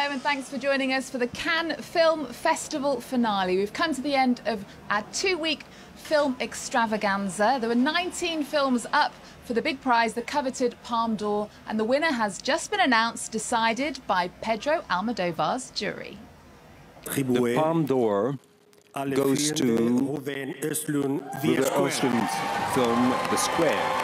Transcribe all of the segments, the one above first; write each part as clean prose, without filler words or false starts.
Hello and thanks for joining us for the Cannes Film Festival finale. We've come to the end of our 2-week film extravaganza. There were 19 films up for the big prize, the coveted Palme d'Or, and the winner has just been announced, decided by Pedro Almodovar's jury. The Palme d'Or goes to Ruben Östlund's film The Square.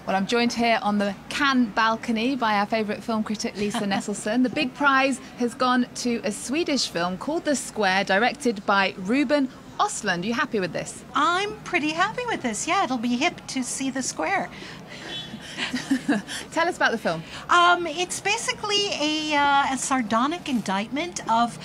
Well, I'm joined here on the Cannes balcony by our favourite film critic, Lisa Nesselson. The big prize has gone to a Swedish film called The Square, directed by Ruben Östlund. Are you happy with this? I'm pretty happy with this, yeah. It'll be hip to see The Square. Tell us about the film. It's basically a sardonic indictment of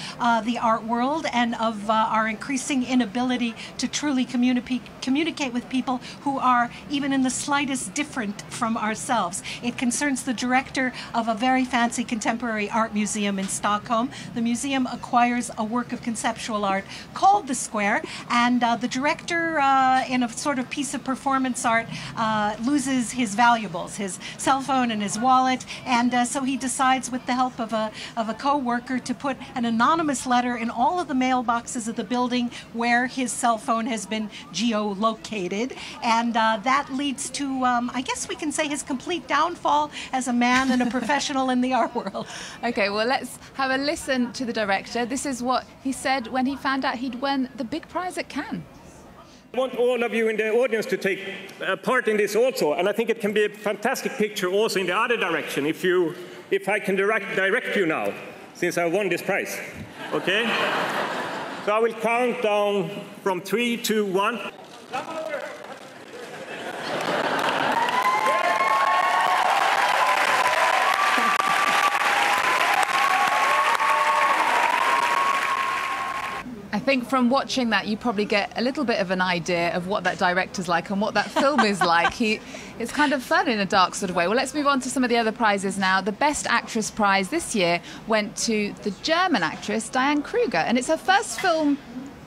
the art world and of our increasing inability to truly communicate with people who are even in the slightest different from ourselves. It concerns the director of a very fancy contemporary art museum in Stockholm. The museum acquires a work of conceptual art called The Square, and the director, in a sort of piece of performance art, loses his valuables, his cell phone and his wallet, and so he decides, with the help of a co-worker, to put an anonymous letter in all of the mailboxes of the building where his cell phone has been geolocated, and that leads to, I guess we can say, his complete downfall as a man and a professional in the art world. Okay, well, let's have a listen to the director. This is what he said when he found out he'd won the big prize at Cannes. I want all of you in the audience to take part in this also, and I think it can be a fantastic picture also in the other direction if I can direct you now, since I won this prize. Okay? So I will count down from 3, 2, 1. I think from watching that, you probably get a little bit of an idea of what that director's like and what that film is like. It's kind of fun in a dark sort of way. Well, let's move on to some of the other prizes now. The Best Actress prize this year went to the German actress Diane Kruger, and it's her first film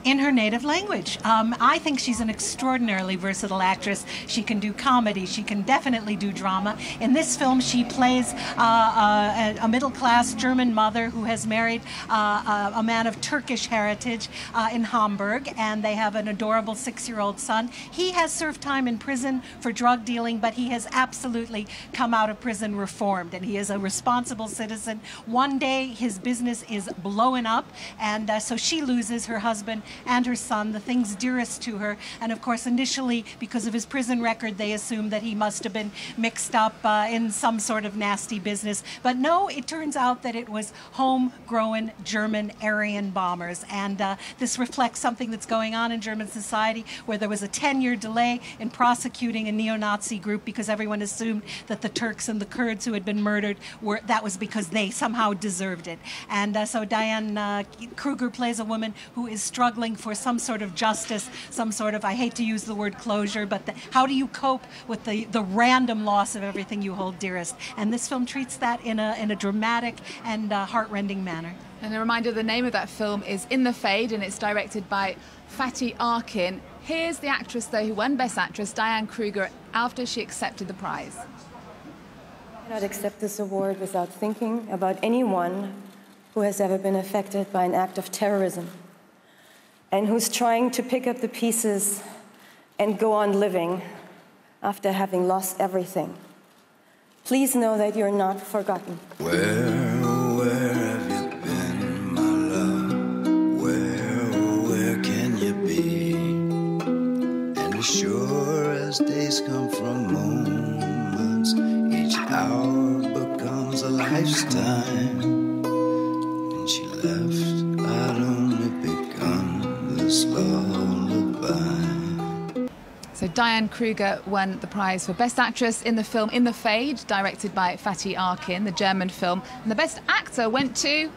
in her native language. I think she's an extraordinarily versatile actress. She can do comedy. She can definitely do drama. In this film, she plays a middle-class German mother who has married a man of Turkish heritage in Hamburg, and they have an adorable 6-year-old son. He has served time in prison for drug dealing, but he has absolutely come out of prison reformed, and he is a responsible citizen. One day, his business is blowing up, and so she loses her husband and her son, the things dearest to her. And of course, initially, because of his prison record, they assumed that he must have been mixed up in some sort of nasty business. But no, it turns out that it was homegrown German Aryan bombers. And this reflects something that's going on in German society, where there was a 10-year delay in prosecuting a neo-Nazi group because everyone assumed that the Turks and the Kurds who had been murdered that was because they somehow deserved it. And so Diane Kruger plays a woman who is struggling for some sort of justice, some sort of, I hate to use the word closure, but how do you cope with the random loss of everything you hold dearest? And this film treats that in a dramatic and heartrending manner. And a reminder, the name of that film is In the Fade, and it's directed by Fatih Akin. Here's the actress, though, who won Best Actress, Diane Kruger, after she accepted the prize. I cannot accept this award without thinking about anyone who has ever been affected by an act of terrorism, and who's trying to pick up the pieces and go on living after having lost everything. Please know that you're not forgotten. Where have you been, my love? Where can you be? And as sure as days come from moments, each hour becomes a lifetime. And she left, I'd only begun this lullaby. So Diane Kruger won the prize for Best Actress in the film In the Fade, directed by Fatih Akin, the German film. And the Best Actor went to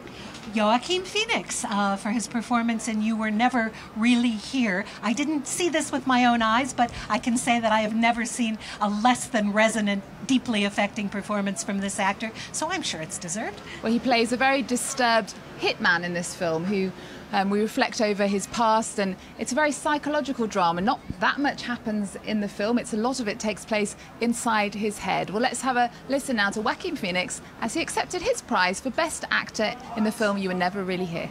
Joaquin Phoenix for his performance in You Were Never Really Here. I didn't see this with my own eyes, but I can say that I have never seen a less than resonant deeply affecting performance from this actor, so I'm sure it's deserved. Well, he plays a very disturbed hitman in this film who we reflect over his past, and it's a very psychological drama. Not that much happens in the film. A lot of it takes place inside his head. Well, let's have a listen now to Joaquin Phoenix as he accepted his prize for Best Actor in the film You Were Never Really Here.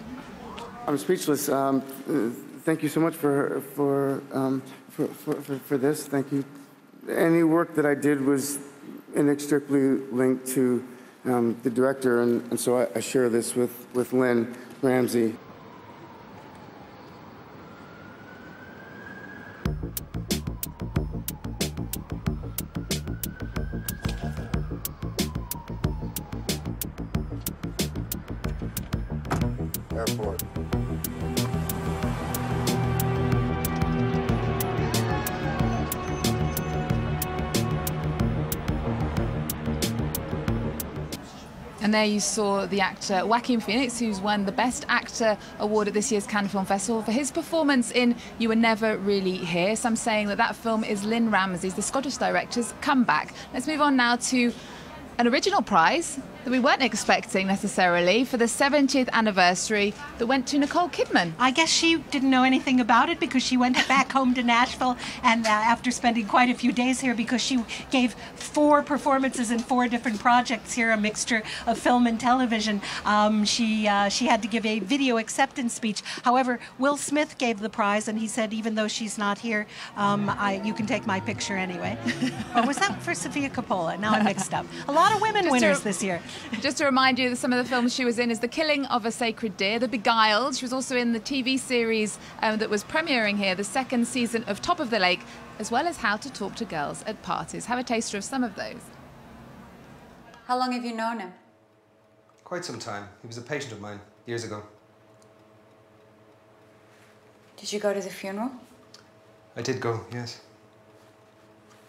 I'm speechless. Thank you so much for this. Thank you. Any work that I did was inextricably linked to the director, and so I share this with Lynn Ramsey. Airport. And there you saw the actor Joaquin Phoenix, who's won the Best Actor award at this year's Cannes Film Festival for his performance in You Were Never Really Here. Some saying that film is Lynn Ramsey's, the Scottish director's, comeback. Let's move on now to an original prize that we weren't expecting necessarily for the 70th anniversary that went to Nicole Kidman. I guess she didn't know anything about it because she went back home to Nashville, and after spending quite a few days here, because she gave 4 performances in 4 different projects here, a mixture of film and television. She had to give a video acceptance speech. However, Will Smith gave the prize, and he said, even though she's not here, you can take my picture anyway. Or was that for Sofia Coppola? Now I'm mixed up. A lot of women winners this year. Just to remind you that some of the films she was in is The Killing of a Sacred Deer, The Beguiled. She was also in the TV series that was premiering here, the 2nd season of Top of the Lake, as well as How to Talk to Girls at Parties. Have a taster of some of those. How long have you known him? Quite some time. He was a patient of mine years ago. Did you go to the funeral? I did go, yes.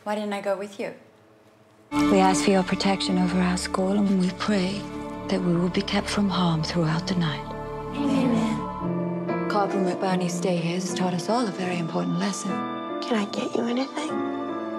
Why didn't I go with you? We ask for your protection over our school, and we pray that we will be kept from harm throughout the night. Amen. Corporal McBurney's stay here has taught us all a very important lesson. Can I get you anything?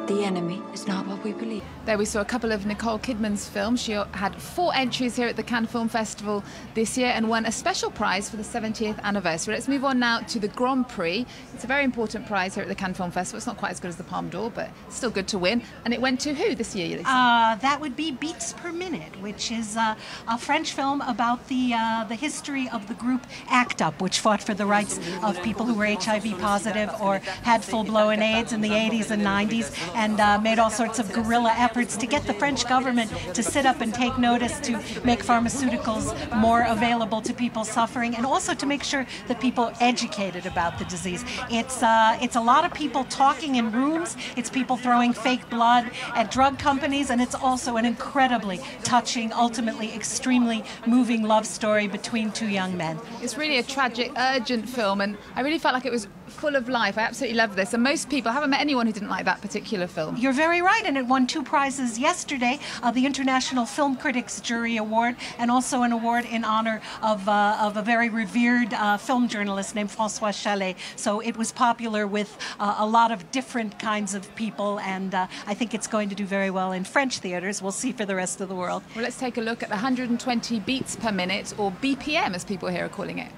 The enemy is not what we believe. There we saw a couple of Nicole Kidman's films. She had 4 entries here at the Cannes Film Festival this year and won a special prize for the 70th anniversary. Let's move on now to the Grand Prix. It's a very important prize here at the Cannes Film Festival. It's not quite as good as the Palme d'Or, but it's still good to win. And it went to who this year, Lisa? That would be Beats Per Minute, which is a French film about the history of the group ACT UP, which fought for the rights of people who were HIV positive or had full-blown AIDS in the 80s and 90s, and made all sorts of guerrilla efforts to get the French government to sit up and take notice, to make pharmaceuticals more available to people suffering, and also to make sure that people are educated about the disease. It's a lot of people talking in rooms, it's people throwing fake blood at drug companies, and it's also an incredibly touching, ultimately extremely moving love story between 2 young men. It's really a tragic, urgent film, and I really felt like it was full of life. I absolutely love this, and most people, I haven't met anyone who didn't like that particular film. You're very right, and it won 2 prizes yesterday, the International Film Critics Jury Award, and also an award in honor of a very revered film journalist named François Chalet. So it was popular with a lot of different kinds of people, and I think it's going to do very well in French theaters. We'll see for the rest of the world. Well, let's take a look at the 120 beats per minute, or BPM as people here are calling it.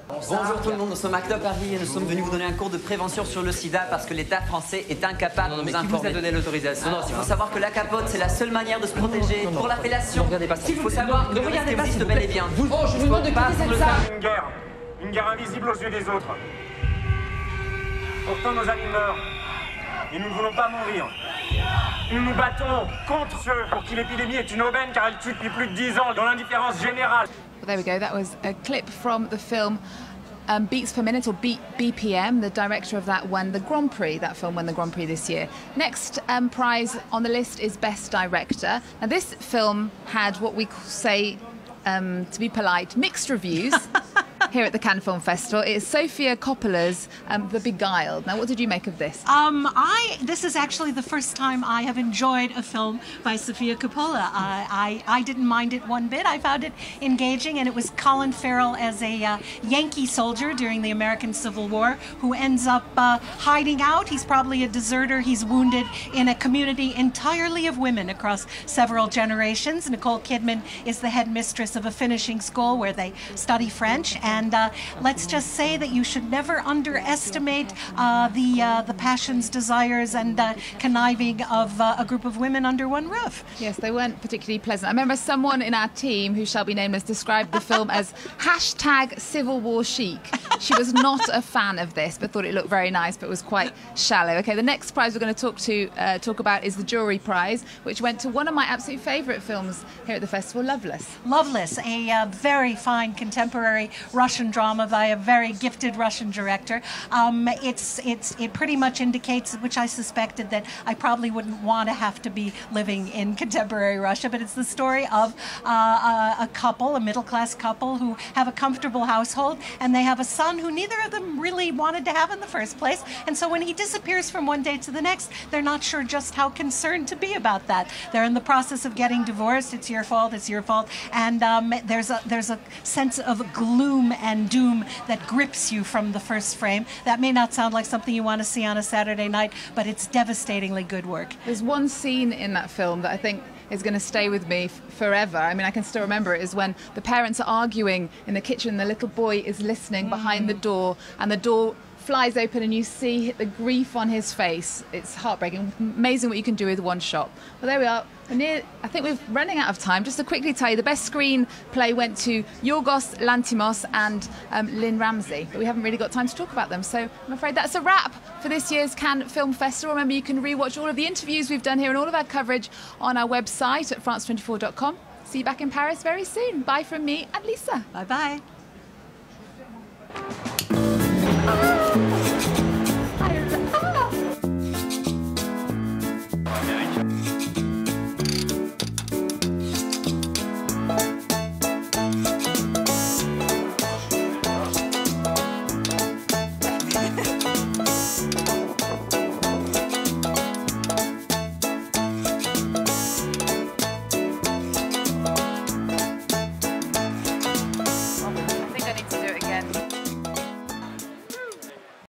Bonjour tout le monde, nous sommes ACT UP Paris et nous sommes venus vous donner un cours de prévention sur le sida parce que l'État français est incapable de nous informer. Qui vous a donné l'autorisation? Non, il faut savoir que la capote, c'est la seule manière de se protéger pour l'appellation. Il faut savoir que le risque existe bel et bien. Oh, je vous demande de quitter cette salle. Une guerre invisible aux yeux des autres. Pourtant nos amis meurent et nous ne voulons pas mourir. Nous nous battons contre ceux pour qui l'épidémie est une aubaine car elle tue depuis plus de 10 ans dans l'indifférence générale. Well, there we go. That was a clip from the film Beats Per Minute, or BPM. The director of that won the Grand Prix. That film won the Grand Prix this year. Next prize on the list is Best Director. Now, this film had what we say, to be polite, mixed reviews. here at the Cannes Film Festival. It's Sofia Coppola's The Beguiled. Now, what did you make of this? This is actually the first time I have enjoyed a film by Sofia Coppola. I didn't mind it one bit. I found it engaging, and it was Colin Farrell as a Yankee soldier during the American Civil War who ends up hiding out. He's probably a deserter. He's wounded in a community entirely of women across several generations. Nicole Kidman is the headmistress of a finishing school where they study French, and let's just say that you should never underestimate the passions, desires, and conniving of a group of women under one roof. Yes, they weren't particularly pleasant. I remember someone in our team, who shall be nameless, described the film as hashtag Civil War chic. She was not a fan of this, but thought it looked very nice, but was quite shallow. Okay, the next prize we're going to talk about is the Jury Prize, which went to one of my absolute favourite films here at the festival, Loveless. Loveless, a very fine contemporary Russian drama by a very gifted Russian director. It pretty much indicates, which I suspected, that I probably wouldn't want to have to be living in contemporary Russia, but it's the story of a couple, a middle-class couple, who have a comfortable household, and they have a son who neither of them really wanted to have in the first place. And so when he disappears from one day to the next, they're not sure just how concerned to be about that. They're in the process of getting divorced. It's your fault. It's your fault. And there's a sense of gloom and doom that grips you from the first frame. That may not sound like something you want to see on a Saturday night, but it's devastatingly good work. There's one scene in that film that I think is going to stay with me forever. I mean, I can still remember it, is when the parents are arguing in the kitchen, the little boy is listening behind the door, and the door flies open and you see the grief on his face. It's heartbreaking. Amazing what you can do with one shot. Well, there we are. I think we're running out of time. Just to quickly tell you, the best screenplay went to Yorgos Lanthimos and Lynn Ramsey, but we haven't really got time to talk about them. So I'm afraid that's a wrap for this year's Cannes Film Festival. Remember, you can rewatch all of the interviews we've done here and all of our coverage on our website at france24.com. See you back in Paris very soon. Bye from me and Lisa. Bye-bye.